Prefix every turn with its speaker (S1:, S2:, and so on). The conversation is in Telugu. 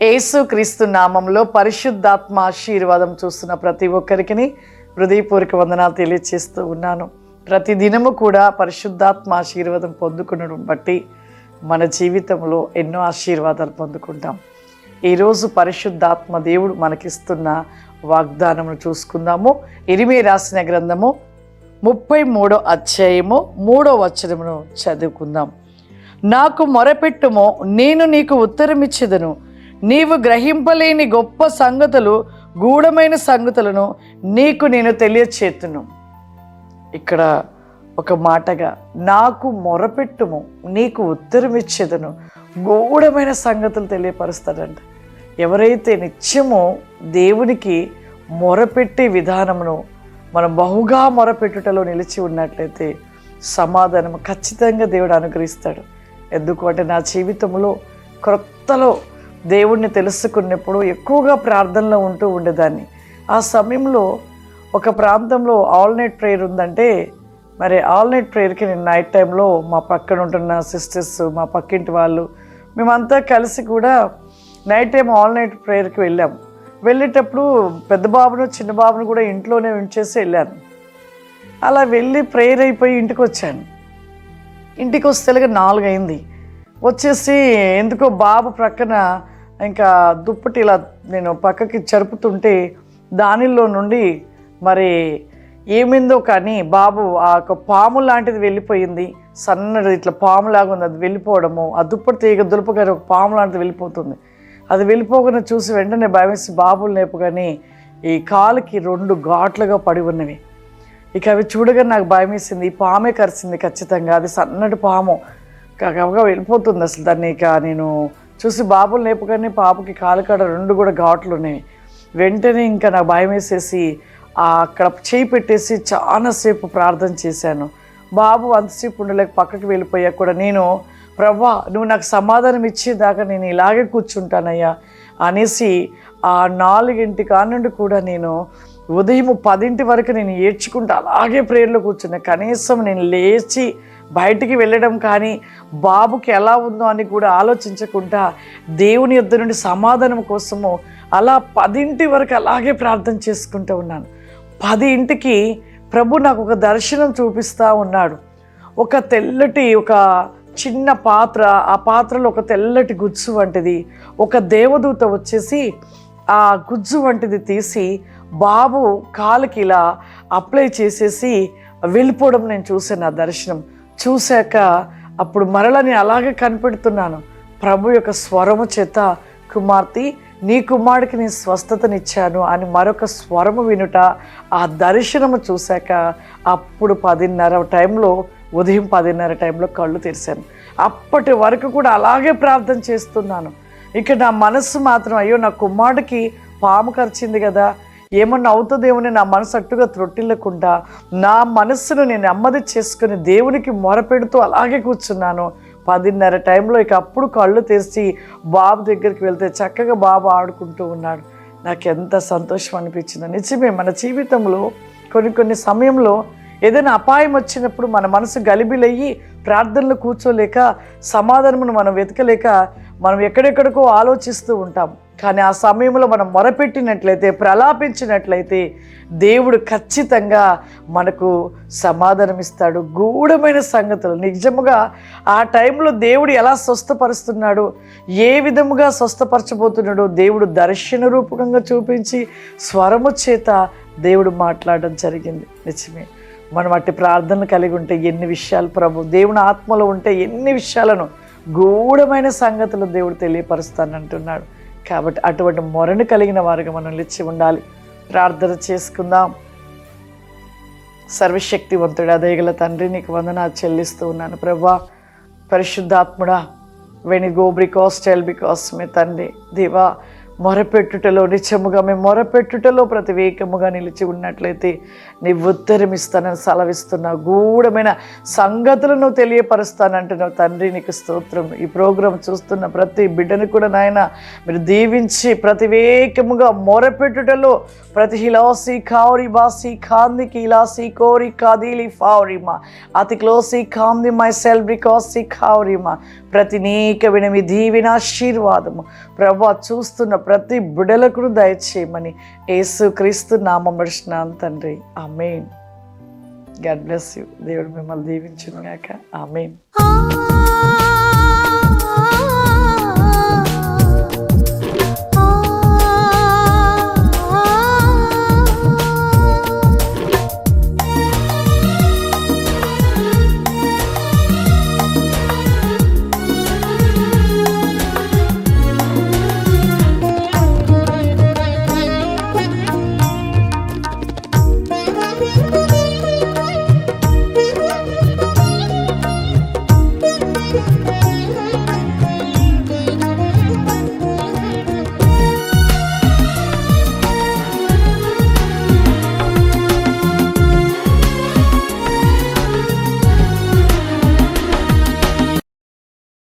S1: యేసుక్రీస్తు నామంలో పరిశుద్ధాత్మ ఆశీర్వాదం చూస్తున్న ప్రతి ఒక్కరికి హృదయపూర్వక వందనాలు తెలియజేస్తూ ఉన్నాను. ప్రతి దినము కూడా పరిశుద్ధాత్మ ఆశీర్వాదం పొందుకునడం బట్టి మన జీవితంలో ఎన్నో ఆశీర్వాదాలు పొందుకుంటాం. ఈరోజు పరిశుద్ధాత్మ దేవుడు మనకిస్తున్న వాగ్దానమును చూసుకుందాము. ఇరిమియా రాసిన గ్రంథము 33వ అధ్యాయము 3వ వచనమును చదువుకుందాం. నాకు మొరపెట్టుమో, నేను నీకు ఉత్తరమిచ్చేదను. నీవు గ్రహింపలేని గొప్ప సంగతులు, గూఢమైన సంగతులను నీకు నేను తెలియచేతును. ఇక్కడ ఒక మాటగా నాకు మొరపెట్టుము, నీకు ఉత్తరమిచ్చేదను, గూఢమైన సంగతులు తెలియపరుస్తాడంట. ఎవరైతే నిత్యము దేవునికి మొరపెట్టే విధానమును మనం బహుగా మొరపెట్టుటలో నిలిచి ఉన్నట్లయితే సమాధానం ఖచ్చితంగా దేవుడు అనుగ్రహిస్తాడు. ఎందుకంటే నా జీవితంలో క్రొత్తలో దేవుణ్ణి తెలుసుకున్నప్పుడు ఎక్కువగా ప్రార్థనలో ఉంటూ ఉండేదాన్ని. ఆ సమయంలో ఒక ప్రాంతంలో ఆల్ నైట్ ప్రేయర్ ఉందంటే, మరి ఆల్ నైట్ ప్రేయర్కి నేను నైట్ టైంలో మా పక్కన ఉంటున్న సిస్టర్స్, మా పక్కింటి వాళ్ళు, మేమంతా కలిసి కూడా నైట్ టైం ఆల్ నైట్ ప్రేయర్కి వెళ్ళాము. వెళ్ళేటప్పుడు పెద్ద బాబును చిన్న బాబును కూడా ఇంట్లోనే ఉంచేసి వెళ్ళాను. అలా వెళ్ళి ప్రేయర్ అయిపోయి ఇంటికి వచ్చాను. ఇంటికి వస్తే 4 అయింది. వచ్చేసి ఎందుకో బాబు ప్రక్కన ఇంకా దుప్పటి ఇలా నేను పక్కకి జరుపుతుంటే దానిలో నుండి మరి ఏమైందో కానీ బాబు ఆ ఒక పాము లాంటిది వెళ్ళిపోయింది. సన్నది ఇట్లా పాములాగా ఉంది. అది వెళ్ళిపోవడము, ఆ దుప్పటి తీగ దులుపగానే ఒక పాము లాంటిది వెళ్ళిపోతుంది. అది వెళ్ళిపోగానే చూసి వెంటనే భయమేసి బాబులు లేపుగాని ఈ కాలుకి 2 ఘాట్లుగా పడి ఉన్నవి. ఇక అవి చూడగానే నాకు భయం వేసింది. ఈ పామే కరిచింది ఖచ్చితంగా. అది సన్నటి పాము కాగా వెళ్ళిపోతుంది. అసలు దాన్ని ఇక నేను చూసి బాబులు లేపుగానే పాపకి కాలు కాడ 2 కూడా ఘాట్లు ఉన్నాయి. వెంటనే ఇంకా నాకు భయం వేసేసి అక్కడ చేయి పెట్టేసి చాలాసేపు ప్రార్థన చేశాను. బాబు అంతసేపు ఉండలేక పక్కకి వెళ్ళిపోయాక కూడా నేను, ప్రభా నువ్వు నాకు సమాధానం ఇచ్చేదాకా నేను ఇలాగే కూర్చుంటానయ్యా అనేసి ఆ 4 కానుండి కూడా నేను ఉదయం 10 వరకు నేను ఏడ్చుకుంటూ అలాగే ప్రేయర్లో కూర్చున్నా. కనీసం నేను లేచి బయటికి వెళ్ళడం కానీ బాబుకి ఎలా ఉందో అని కూడా ఆలోచించకుండా దేవుని యొద్ద నుండి సమాధానం కోసము అలా 10 వరకు అలాగే ప్రార్థన చేసుకుంటూ ఉన్నాను. 10కి ప్రభు నాకు ఒక దర్శనం చూపిస్తూ ఉన్నాడు. ఒక తెల్లటి ఒక చిన్న పాత్ర, ఆ పాత్రలో ఒక తెల్లటి గుజ్జు వంటిది, ఒక దేవదూత వచ్చేసి ఆ గుజ్జు వంటిది తీసి బాబు కాలుకి ఇలా అప్లై చేసేసి వెళ్ళిపోవడం నేను చూశాను. ఆ దర్శనం చూశాక అప్పుడు మరలా నేను అలాగే కనిపెడుతున్నాను. ప్రభు యొక్క స్వరము చేత, కుమార్తె నీ కుమారుడికి నేను స్వస్థతనిచ్చాను అని మరొక స్వరము వినుట, ఆ దర్శనము చూశాక అప్పుడు 10:30 టైంలో, ఉదయం 10:30 టైంలో కళ్ళు తెరిచాను. అప్పటి వరకు కూడా అలాగే ప్రార్థన చేస్తున్నాను. ఇక నా మనస్సు మాత్రం, అయ్యో నా కుమారుడికి పాము కరిచింది కదా, ఏమన్నా అవుతుందేమని నా మనసు అట్టుగా త్రొట్టిల్లకుండా నా మనస్సును నేను నెమ్మది చేసుకుని దేవునికి మొరపెడుతూ అలాగే కూర్చున్నాను. 10:30 టైంలో ఇక అప్పుడు కళ్ళు తెరిచి బాబు దగ్గరికి వెళ్తే చక్కగా బాబు ఆడుకుంటూ ఉన్నాడు. నాకు ఎంత సంతోషం అనిపించిందో. నిజమే, మన జీవితంలో కొన్ని సమయంలో ఏదైనా అపాయం వచ్చినప్పుడు మన మనసు గలిబిలయ్యి ప్రార్థనలు కూర్చోలేక, సమాధానమును మనం వెతకలేక మనం ఎక్కడెక్కడికో ఆలోచిస్తూ ఉంటాం. కానీ ఆ సమయంలో మనం మొరపెట్టినట్లయితే, ప్రలాపించినట్లయితే దేవుడు ఖచ్చితంగా మనకు సమాధానం ఇస్తాడు. గూఢమైన సంగతులు నిజముగా ఆ టైంలో దేవుడు ఎలా స్వస్థపరుస్తున్నాడు, ఏ విధముగా స్వస్థపరచబోతున్నాడో దేవుడు దర్శన రూపకంగా చూపించి స్వరము చేత దేవుడు మాట్లాడడం జరిగింది. నిజమే, మనం అట్టి ప్రార్థనలు కలిగి ఉంటే ఎన్ని విషయాలు, ప్రభు దేవుని ఆత్మలో ఉంటే ఎన్ని విషయాలను, గూఢమైన సంగతులు దేవుడు తెలియపరుస్తానంటున్నాడు. కాబట్టి అటువంటి మొరను కలిగిన వారుగా మనం లేచి ఉండాలి. ప్రార్థన చేసుకుందాం. సర్వశక్తివంతుడా, దయగల తండ్రి, నీకు వందనాలు చెల్లిస్తూ ఉన్నాను ప్రభా. పరిశుద్ధాత్ముడా, when you go because tell because మీ తండ్రి దేవా, మొరపెట్టుటలో నిత్యముగా మేము మొరపెట్టుటలో ప్రతివేకముగా నిలిచి ఉన్నట్లయితే నీ ఉత్తరం ఇస్తానని సెలవిస్తున్నావు. గూఢమైన సంగతులను తెలియపరుస్తానంటున్నావు తండ్రి. నీకు స్తోత్రం. ఈ ప్రోగ్రాం చూస్తున్న ప్రతి బిడ్డను కూడా నాయన మీరు దీవించి ప్రతివేకముగా మొరపెట్టుటలో ప్రతి హిలాసి కావరి బాసి కాందికి ఇలాసి కోరి కాదీలి ఫావరిమా అతి క్లోసి కాంది మై సెల్ బికాసి కావరిమా ప్రతి నీకమైన మీ దీవెన ఆశీర్వాదము ప్రభు చూస్తున్న ప్రతి బిడ్డలకు దయచేయమని యేసు క్రీస్తు నామమున అడుగుచున్నాను తండ్రి. ఆమేన్. God bless you. దేవుడు మిమ్మల్ని దీవించును గాక. ఆమేన్.